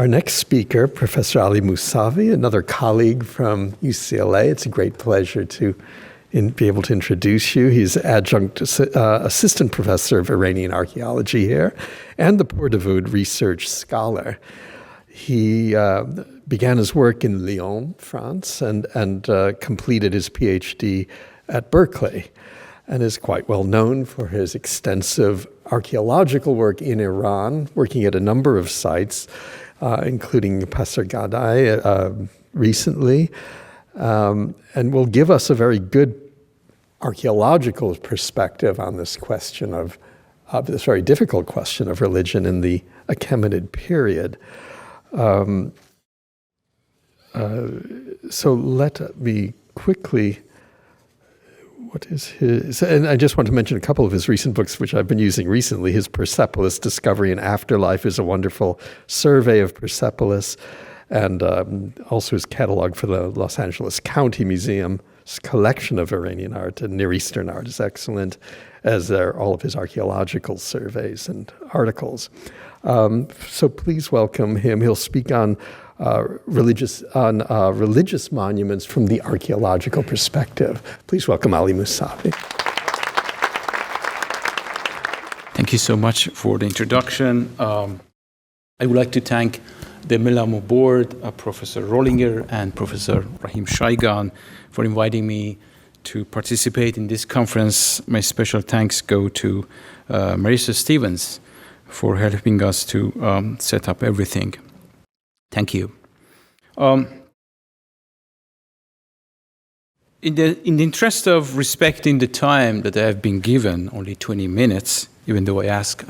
Our next speaker, Professor Ali Mousavi, another colleague from UCLA. It's a great pleasure to be able to introduce you. He's adjunct assistant professor of Iranian archaeology here and the Port Davoud research scholar. He began his work in Lyon, France, and completed his PhD at Berkeley, and is quite well known for his extensive archaeological work in Iran, working at a number of sites, including Pasargadae recently, and will give us a very good archaeological perspective on this question of this very difficult question of religion in the Achaemenid period. So let me quickly, what is his, and I just want to mention a couple of his recent books, which I've been using recently. His Persepolis, Discovery and Afterlife is a wonderful survey of Persepolis, and also his catalog for the Los Angeles County Museum's collection of Iranian art and Near Eastern art is excellent, as are all of his archaeological surveys and articles. So please welcome him. He'll speak on religious monuments from the archaeological perspective. Please welcome Ali Mousavi. Thank you so much for the introduction. I would like to thank the Melammu board, Professor Rollinger and Professor Rahim Shaigan, for inviting me to participate in this conference. My special thanks go to Marissa Stevens for helping us to set up everything. Thank you. In the interest of respecting the time that I have been given, only 20 minutes, even though I ask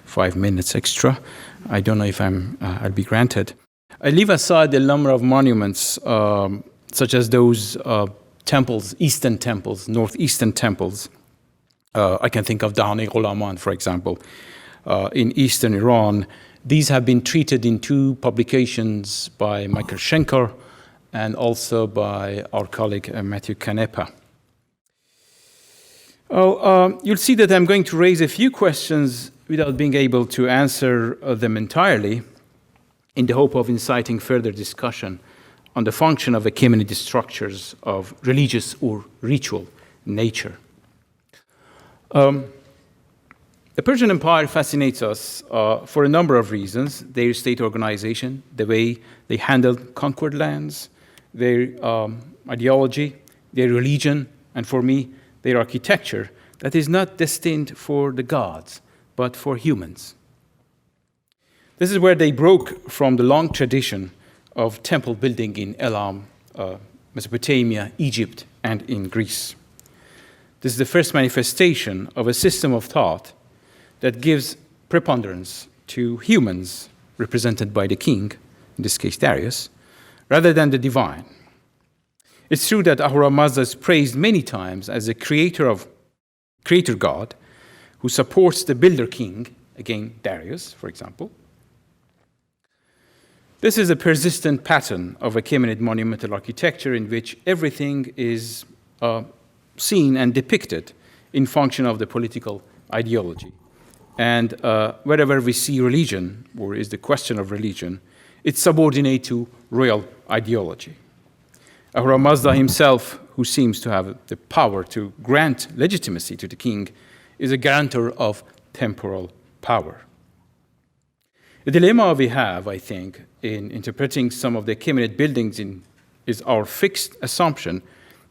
5 minutes extra, I don't know if I'll be granted. I leave aside the number of monuments, such as those temples, eastern temples, northeastern temples. I can think of Naqš-e Rostam, for example, in eastern Iran. These have been treated in 2 publications by Michael Schenker and also by our colleague Matthew Canepa. You'll see that I'm going to raise a few questions without being able to answer them entirely, in the hope of inciting further discussion on the function of Achaemenid structures of religious or ritual nature. The Persian Empire fascinates us for a number of reasons: their state organization, the way they handled conquered lands, their ideology, their religion, and for me, their architecture that is not destined for the gods, but for humans. This is where they broke from the long tradition of temple building in Elam, Mesopotamia, Egypt, and in Greece. This is the first manifestation of a system of thought that gives preponderance to humans, represented by the king, in this case Darius, rather than the divine. It's true that Ahura Mazda is praised many times as a creator god who supports the builder king, again Darius, for example. This is a persistent pattern of Achaemenid monumental architecture in which everything is seen and depicted in function of the political ideology. And wherever we see religion, or is the question of religion, it's subordinate to royal ideology. Ahura Mazda himself, who seems to have the power to grant legitimacy to the king, is a guarantor of temporal power. The dilemma we have, I think, in interpreting some of the Achaemenid buildings is our fixed assumption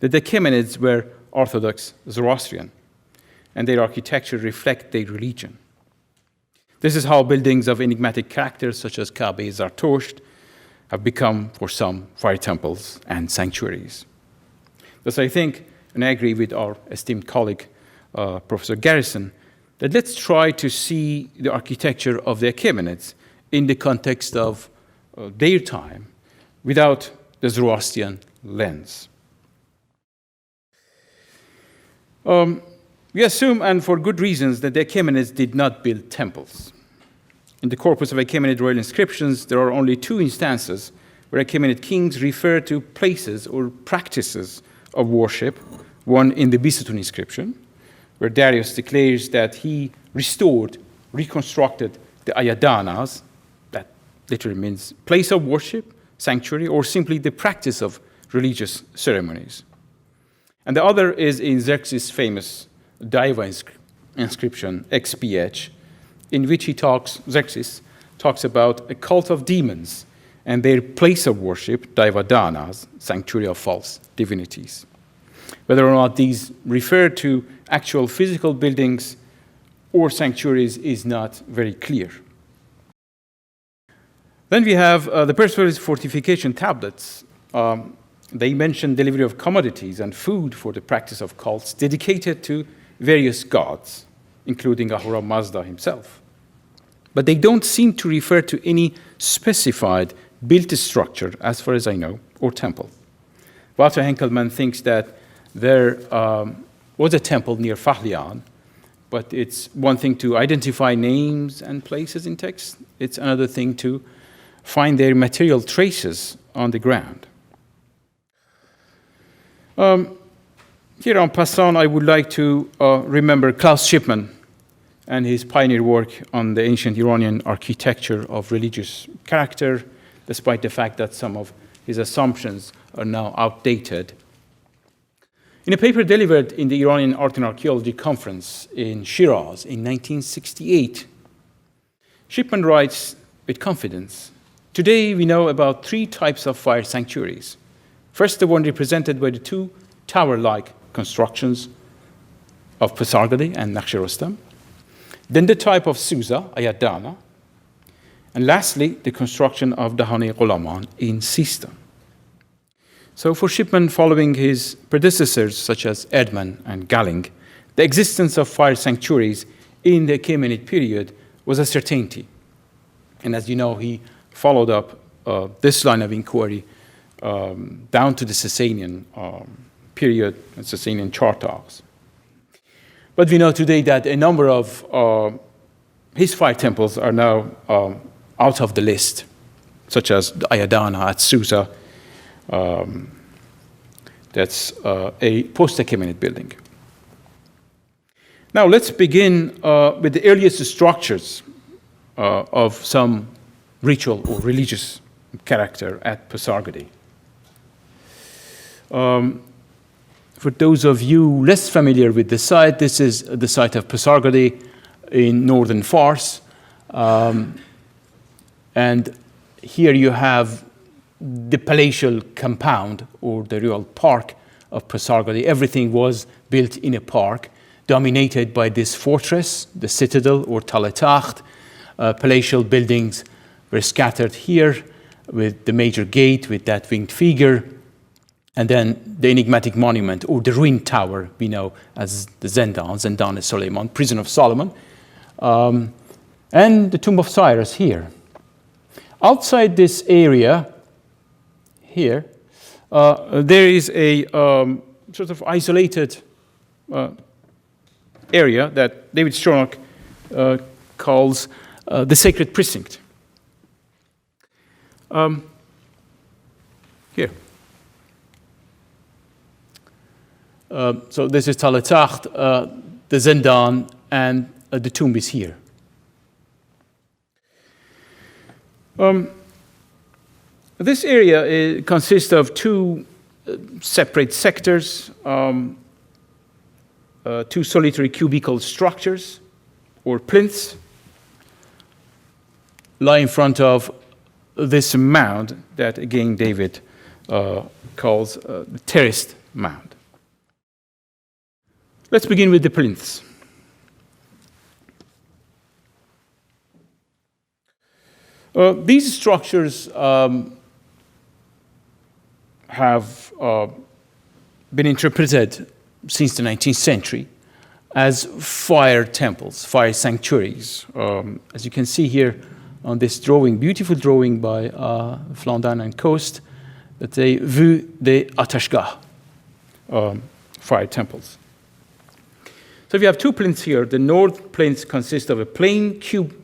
that the Achaemenids were Orthodox Zoroastrian, and their architecture reflect their religion. This is how buildings of enigmatic character, such as Kabe Zartosht, have become, for some, fire temples and sanctuaries. Thus, I think, and I agree with our esteemed colleague, Professor Garrison, that let's try to see the architecture of the Achaemenids in the context of their time, without the Zoroastrian lens. We assume, and for good reasons, that the Achaemenids did not build temples. In the corpus of Achaemenid royal inscriptions, there are only 2 instances where Achaemenid kings refer to places or practices of worship, one in the Bisutun inscription, where Darius declares that he reconstructed the Ayadanas, that literally means place of worship, sanctuary, or simply the practice of religious ceremonies. And the other is in Xerxes' famous Daiva inscription, XPH, in which Xerxes talks about a cult of demons and their place of worship, Daivadanas, sanctuary of false divinities. Whether or not these refer to actual physical buildings or sanctuaries is not very clear. Then we have the Persepolis fortification tablets. They mention delivery of commodities and food for the practice of cults dedicated to various gods, including Ahura Mazda himself. But they don't seem to refer to any specified built structure, as far as I know, or temple. Walter Henkelmann thinks that there was a temple near Fahlian, but it's one thing to identify names and places in text. It's another thing to find their material traces on the ground. Here en passant, I would like to remember Klaus Shipman and his pioneer work on the ancient Iranian architecture of religious character, despite the fact that some of his assumptions are now outdated. In a paper delivered in the Iranian Art and Archaeology Conference in Shiraz in 1968, Shipman writes with confidence, "Today we know about 3 types of fire sanctuaries. First, the one represented by the 2 tower-like constructions of Pasargadae and Naqš-e Rostam. Then the type of Susa, Ayadana. And lastly, the construction of Dahane Ghulaman in Sistan." So for Shipman, following his predecessors such as Erdmann and Galling, the existence of fire sanctuaries in the Achaemenid period was a certainty. And as you know, he followed up this line of inquiry down to the Sasanian period and Sasanian Chartags. But we know today that a number of his 5 temples are now out of the list, such as the Ayadana at Susa. That's a post-Achaemenid building. Now let's begin with the earliest structures of some ritual or religious character at Pasargadae. For those of you less familiar with the site, this is the site of Pasargadae in northern Fars. And here you have the palatial compound or the real park of Pasargadae. Everything was built in a park dominated by this fortress, the citadel or Talet-Takht. Palatial buildings were scattered here with the major gate with that winged figure. And then the enigmatic monument, or the ruined tower, we know as the Zindan Suleiman, prison of Solomon, and the tomb of Cyrus here. Outside this area, here, there is a sort of isolated area that David Stronach calls the sacred precinct. Here. So this is Talet-Takht, the Zindan, and the tomb is here. This area consists of 2 separate sectors, 2 solitary cubical structures, or plinths, lie in front of this mound that, again, David calls the terraced mound. Let's begin with the plinths. These structures have been interpreted since the 19th century as fire temples, fire sanctuaries. As you can see here on this drawing, beautiful drawing by Flandin and Coast, that's a vue des Atashgah, fire temples. So we have 2 plinths here. The north plinth consists of a plain cube,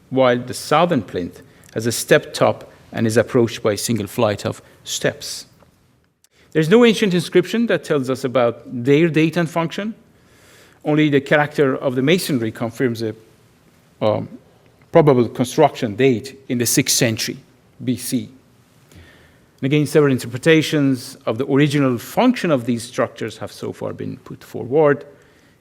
while the southern plinth has a step top and is approached by a single flight of steps. There's no ancient inscription that tells us about their date and function. Only the character of the masonry confirms a probable construction date in the 6th century BC. And again, several interpretations of the original function of these structures have so far been put forward,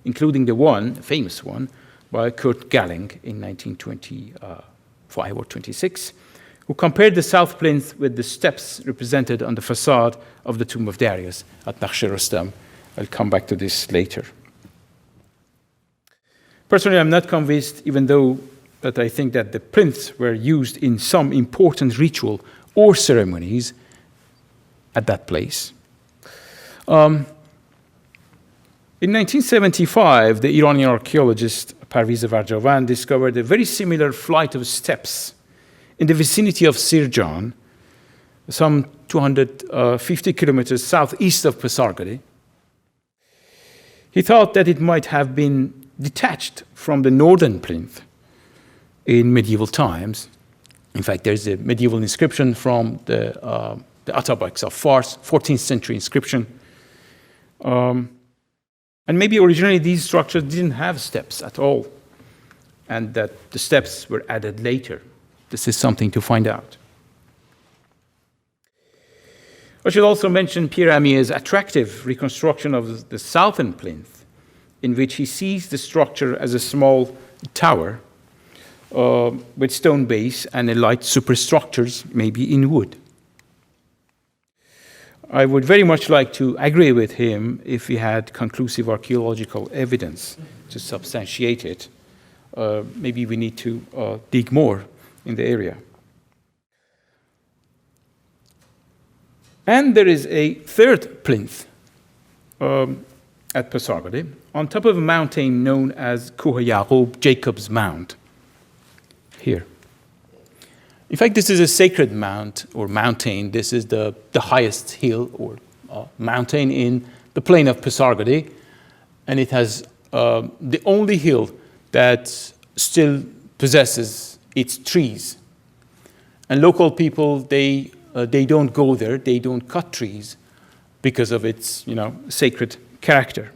including the famous one, by Kurt Galling in 1925 or 26, who compared the south plinth with the steps represented on the facade of the tomb of Darius at Naqš-e Rostam. I'll come back to this later. Personally, I'm not convinced, even though that I think that the plinths were used in some important ritual or ceremonies at that place. In 1975, the Iranian archaeologist Parviz Varjavan discovered a very similar flight of steps in the vicinity of Sirjan, some 250 kilometers southeast of Pasargadae. He thought that it might have been detached from the northern plinth in medieval times. In fact, there's a medieval inscription from the Atabaks of Fars, 14th century inscription. And maybe originally these structures didn't have steps at all, and that the steps were added later. This is something to find out. I should also mention Pierre Amier's attractive reconstruction of the southern plinth, in which he sees the structure as a small tower with stone base and a light superstructures, maybe in wood. I would very much like to agree with him if he had conclusive archaeological evidence to substantiate it. Maybe we need to dig more in the area. And there is a third plinth at Pasargadae, on top of a mountain known as Kuh Yaqub, Jacob's Mound, here. In fact, this is a sacred mount or mountain. This is the highest hill or mountain in the plain of Pasargadae, and it has the only hill that still possesses its trees. And local people, they don't go there, they don't cut trees because of its sacred character.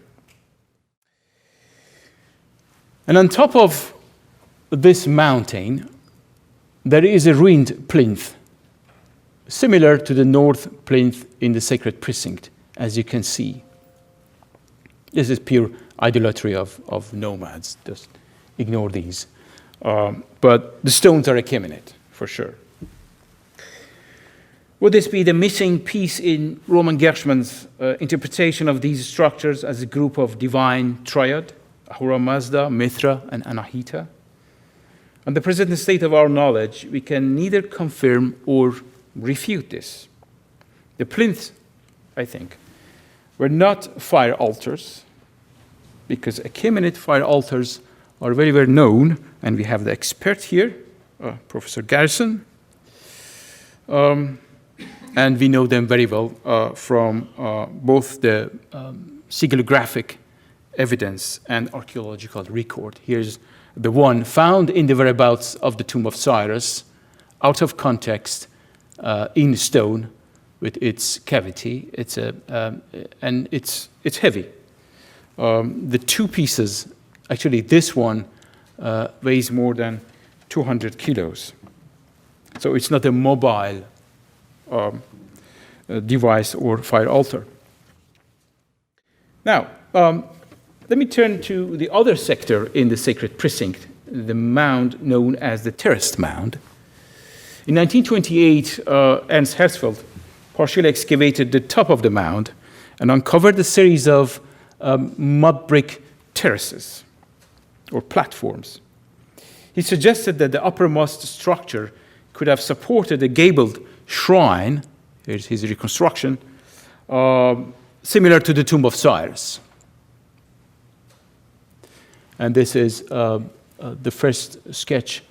And on top of this mountain, there is a ruined plinth, similar to the north plinth in the sacred precinct, as you can see. This is pure idolatry of nomads. Just ignore these. But the stones are Achaemenid, for sure. Would this be the missing piece in Roman Gershman's interpretation of these structures as a group of divine triad, Ahura Mazda, Mithra, and Anahita? On the present state of our knowledge, we can neither confirm or refute this. The plinths, I think, were not fire altars, because Achaemenid fire altars are very well known, and we have the expert here, Professor Garrison, and we know them very well from both the sigillographic evidence and archaeological record. Here's the one found in the whereabouts of the tomb of Cyrus, out of context, in stone, with its cavity. And it's heavy. The two pieces, actually this one weighs more than 200 kilos. So it's not a mobile device or fire altar. Now, let me turn to the other sector in the sacred precinct, the mound known as the terraced mound. In 1928, Ernst Herzfeld partially excavated the top of the mound and uncovered a series of mud brick terraces or platforms. He suggested that the uppermost structure could have supported a gabled shrine, here's his reconstruction, similar to the tomb of Cyrus. And this is the first sketch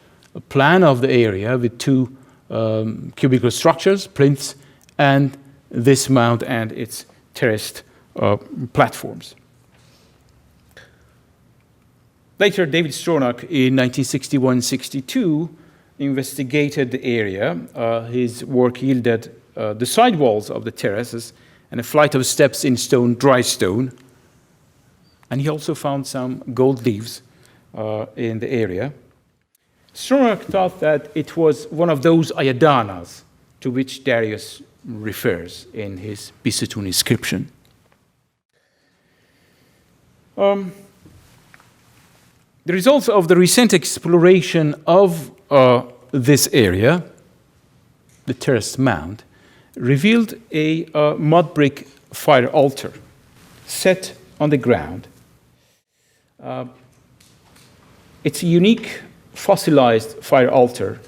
plan of the area with two cubical structures, plinths, and this mound and its terraced platforms. Later, David Stronach in 1961-62 investigated the area. His work yielded the side walls of the terraces and a flight of steps in stone, dry stone. And he also found some gold leaves in the area. Stronach thought that it was one of those ayadanas to which Darius refers in his Bisutun inscription. The results of the recent exploration of this area, the terraced mound, revealed a mud brick fire altar set on the ground. It's a unique fossilized fire altar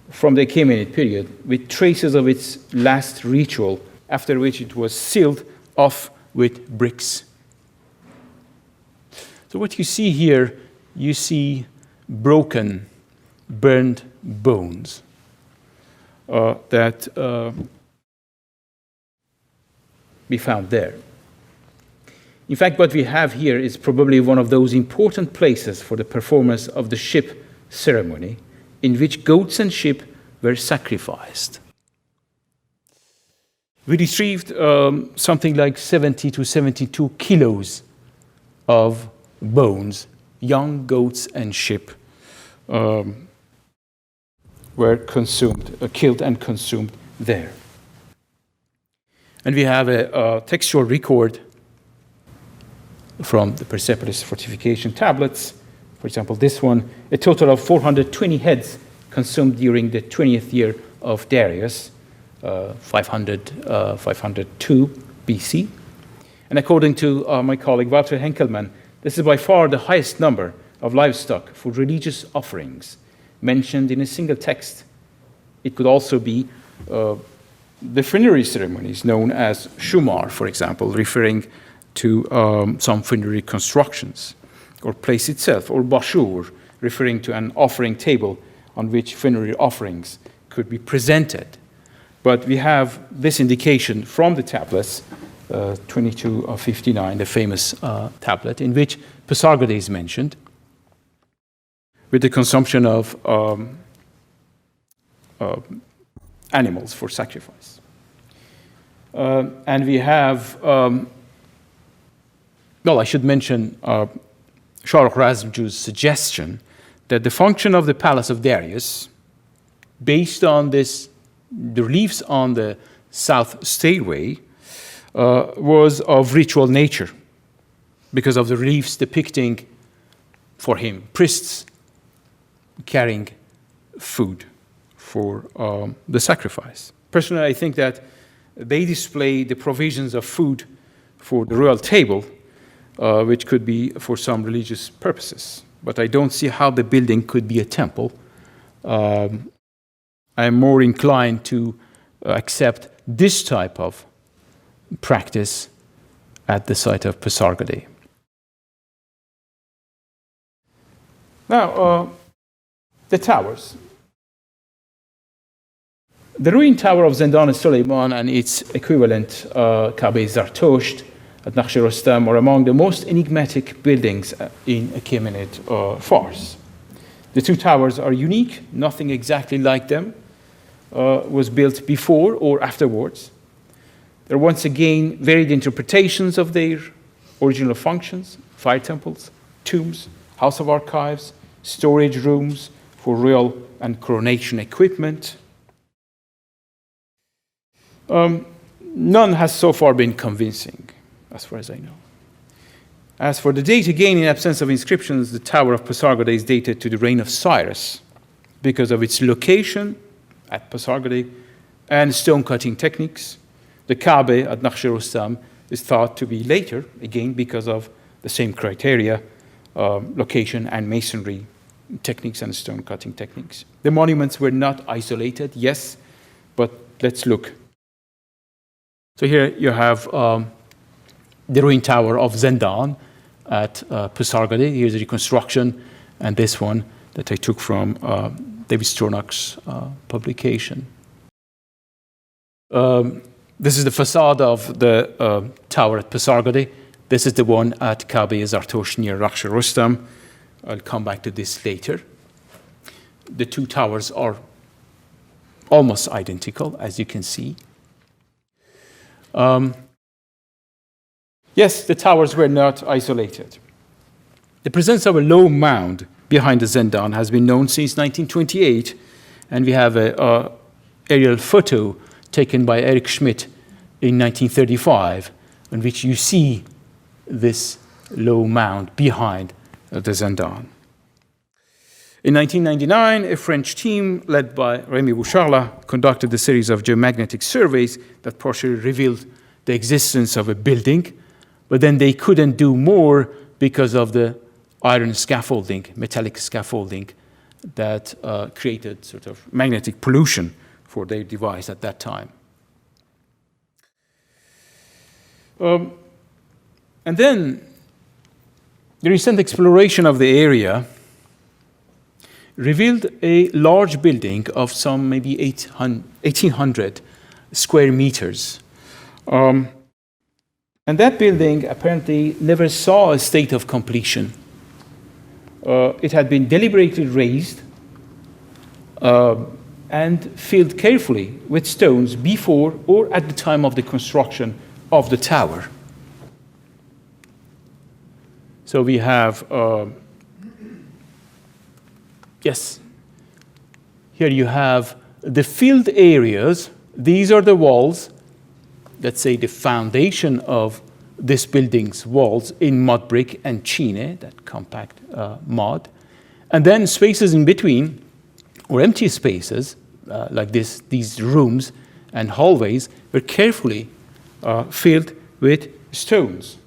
from the Achaemenid period with traces of its last ritual, after which it was sealed off with bricks. So what you see here, you see broken, burned bones that we found there. In fact, what we have here is probably one of those important places for the performance of the ship ceremony, in which goats and sheep were sacrificed. We retrieved something like 70 to 72 kilos of bones, young goats and sheep were consumed, killed and consumed there. And we have a textual record from the Persepolis fortification tablets. For example, this one, a total of 420 heads consumed during the 20th year of Darius, 502 BC. And according to my colleague Walter Henkelmann, this is by far the highest number of livestock for religious offerings mentioned in a single text. It could also be the funerary ceremonies known as shumar, for example, referring to some funerary constructions, or place itself, or bashur, referring to an offering table on which funerary offerings could be presented. But we have this indication from the tablets, 2259, the famous tablet, in which Pasargadae is mentioned, with the consumption of animals for sacrifice. And we have, well, I should mention Shahrukh Razmju's suggestion that the function of the palace of Darius, based on the reliefs on the south stairway, was of ritual nature, because of the reliefs depicting, for him, priests carrying food for the sacrifice. Personally, I think that they display the provisions of food for the royal table, which could be for some religious purposes. But I don't see how the building could be a temple. I'm more inclined to accept this type of practice at the site of Pasargadae. Now, the towers. The ruined tower of Zindan-e-Suleiman and its equivalent, Kabe Zartosht at Naqš-e Rostam, are among the most enigmatic buildings in Achaemenid Fars. The two towers are unique. Nothing exactly like them was built before or afterwards. There are once again varied interpretations of their original functions: fire temples, tombs, house of archives, storage rooms for royal and coronation equipment. None has so far been convincing, as far as I know. As for the date, again, in absence of inscriptions, the Tower of Pasargadae is dated to the reign of Cyrus because of its location at Pasargadae and stone-cutting techniques. The Kabe at Naqš-e Rostam is thought to be later, again, because of the same criteria, location and masonry techniques and stone-cutting techniques. The monuments were not isolated, yes, but let's look. So here you have the ruined tower of Zindan at Pasargadae. Here's a reconstruction, and this one that I took from David Stronach's publication. This is the facade of the tower at Pasargadae. This is the one at Kabe Zartosht near Naqš-e Rostam. I'll come back to this later. The two towers are almost identical, as you can see. Yes, the towers were not isolated. The presence of a low mound behind the Zendan has been known since 1928, and we have an aerial photo taken by Eric Schmidt in 1935, in which you see this low mound behind the Zendan. In 1999, a French team led by Rémy Boucharla conducted a series of geomagnetic surveys that partially revealed the existence of a building, but then they couldn't do more because of the iron scaffolding, metallic scaffolding, that created sort of magnetic pollution for their device at that time. And then the recent exploration of the area revealed a large building of some maybe 1,800 square meters. And that building apparently never saw a state of completion. It had been deliberately raised and filled carefully with stones before or at the time of the construction of the tower. So we have, yes, here you have the filled areas. These are the walls, let's say the foundation of this building's walls in mud brick and chine, that compact mud. And then spaces in between, or empty spaces, like these rooms and hallways, were carefully filled with stones.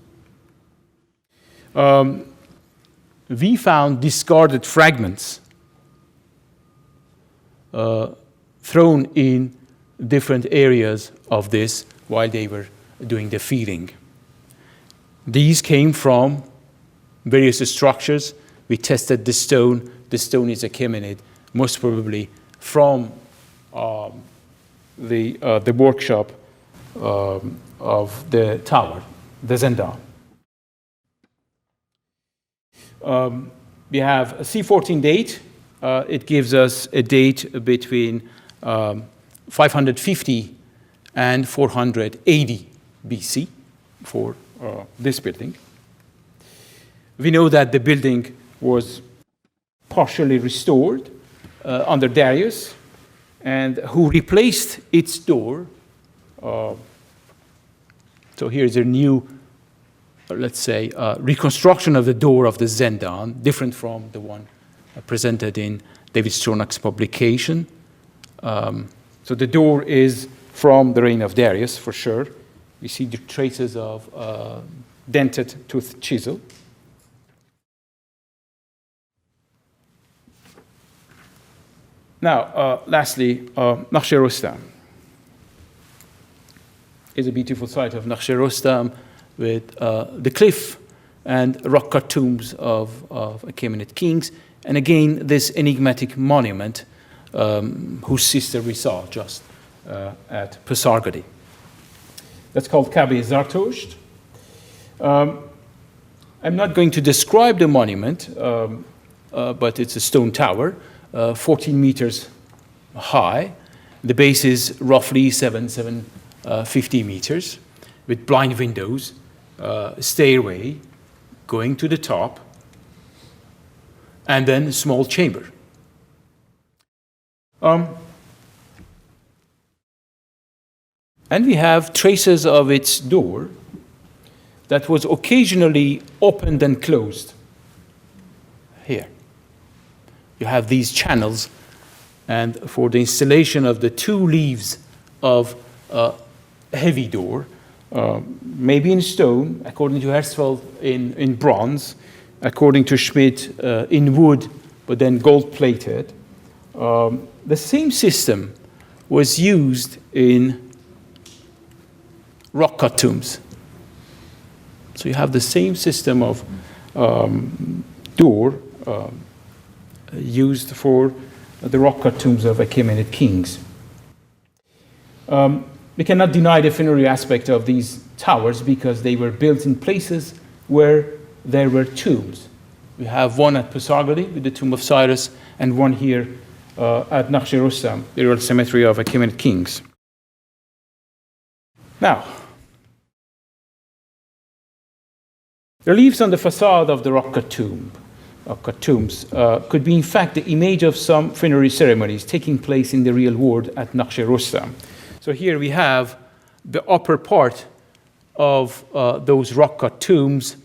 We found discarded fragments thrown in different areas of this while they were doing the filling. These came from various structures. We tested the stone. The stone is Achaemenid, most probably from the workshop of the tower, the Zendan. We have a C14 date. It gives us a date between 550 and 480 BC for this building. We know that the building was partially restored under Darius, and who replaced its door. So here's a new, let's say, reconstruction of the door of the Zendan, different from the one presented in David Stronach's publication. So the door is from the reign of Darius, for sure. We see the traces of dented tooth chisel. Now, lastly, Naqš-e Rostam is a beautiful site of Naqš-e Rostam with the cliff and rock-cut tombs of Achaemenid kings, and again, this enigmatic monument whose sister we saw just at Pasargadae. That's called Kabe Zartosht. I'm not going to describe the monument, but it's a stone tower, 14 meters high. The base is roughly 750 meters, with blind windows, stairway going to the top, and then a small chamber. And we have traces of its door that was occasionally opened and closed. Here. You have these channels, and for the installation of the two leaves of a heavy door, maybe in stone, according to Herzfeld in bronze, according to Schmidt in wood, but then gold-plated. The same system was used in rock-cut tombs. So you have the same system of door used for the rock-cut tombs of Achaemenid kings. We cannot deny the funerary aspect of these towers because they were built in places where there were tombs. We have one at Pasargadae with the tomb of Cyrus, and one here at Naqš-e Rostam, the royal cemetery of Achaemenid kings. Now, reliefs on the facade of the rock-cut tomb cut tombs could be in fact the image of some funerary ceremonies taking place in the real world at Naqš-e Rostam. So here we have the upper part of those rock-cut tombs.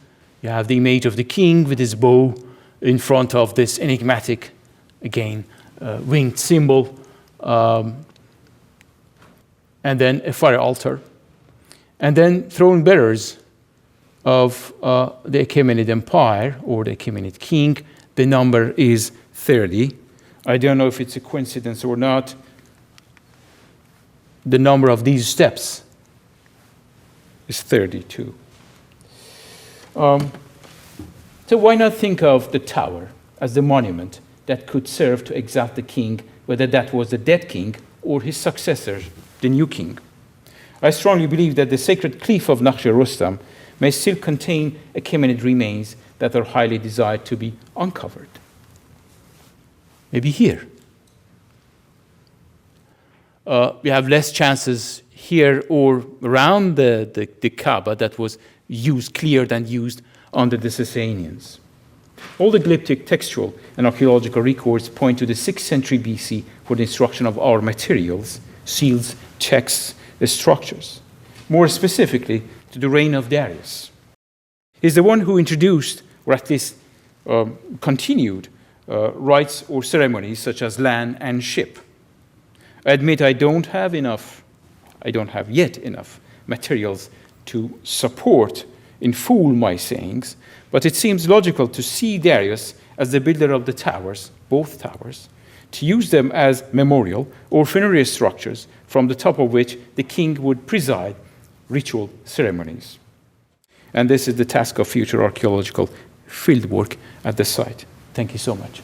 You have the image of the king with his bow in front of this enigmatic, again, winged symbol, and then a fire altar, and then throne bearers of the Achaemenid Empire or the Achaemenid king. The number is 30. I don't know if it's a coincidence or not. The number of these steps is 32. So why not think of the tower as the monument that could serve to exalt the king, whether that was the dead king or his successor, the new king? I strongly believe that the sacred cliff of Naqš-e Rostam may still contain Achaemenid remains that are highly desired to be uncovered. Maybe here. We have less chances here or around the Kaaba that was cleared and used under the Sasanians. All the glyptic, textual, and archaeological records point to the 6th century BC for the instruction of our materials, seals, texts, the structures. More specifically, to the reign of Darius. He's the one who introduced, or at least continued, rites or ceremonies such as land and ship. I admit I don't have yet enough materials to support in full my sayings, but it seems logical to see Darius as the builder of the towers, both towers, to use them as memorial or funerary structures from the top of which the king would preside ritual ceremonies. And this is the task of future archaeological fieldwork at the site. Thank you so much.